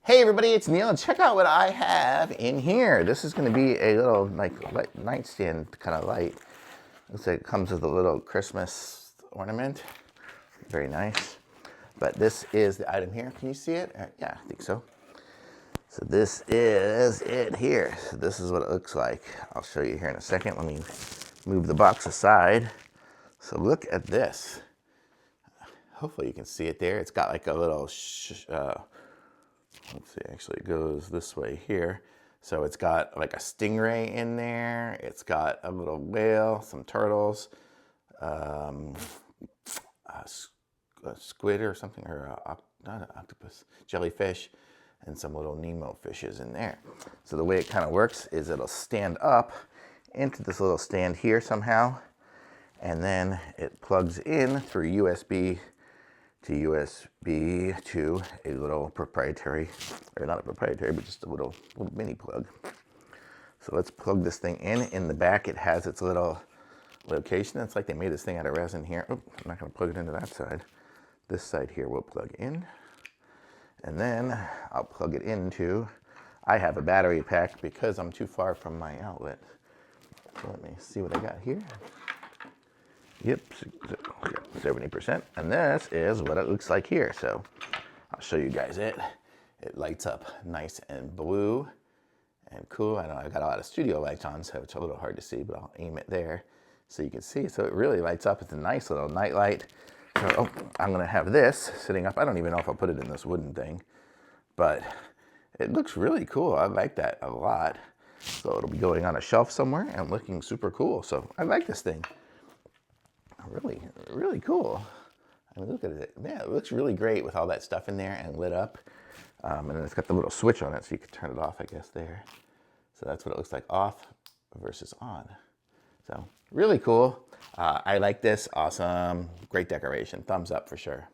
Hey everybody, it's Neil. Check out what I have in here. This is going to be a little nightstand kind of light. Looks like it comes with a little Christmas ornament. Very nice. But this is the item here. Can you see it? Yeah, I think so. So this is it here. So this is what it looks like. I'll show you here in a second. Let me move the box aside. So look at this. Hopefully you can see it there. It's got like a little let's see, actually it goes this way here. So it's got like a stingray in there. It's got a little whale, some turtles, a squid or something, or not an octopus, jellyfish, and some little Nemo fishes in there. So the way it kind of works is it'll stand up into this little stand here somehow, and then it plugs in through USB to a little proprietary, or not a proprietary, but just a little mini plug. So let's plug this thing in. In the back, it has its little location. It's like they made this thing out of resin here. Oh, I'm not going to plug it into that side. This side here will plug in. And then I'll plug it into, I have a battery pack because I'm too far from my outlet. So let me see what I got here. Yep, 70%. And this is what it looks like here. So I'll show you guys it. It lights up nice and blue and cool. I know I've got a lot of studio lights on, so it's a little hard to see, but I'll aim it there so you can see. So it really lights up. It's a nice little nightlight. So, I'm gonna have this sitting up. I don't even know if I'll put it in this wooden thing, but it looks really cool. I like that a lot. So it'll be going on a shelf somewhere and looking super cool. So I like this thing. Really, really cool. I mean, look at it. Yeah, it looks really great with all that stuff in there and lit up. And then it's got the little switch on it, so you can turn it off, I guess, there. So that's what it looks like off versus on. So really cool. I like this. Awesome. Great decoration. Thumbs up for sure.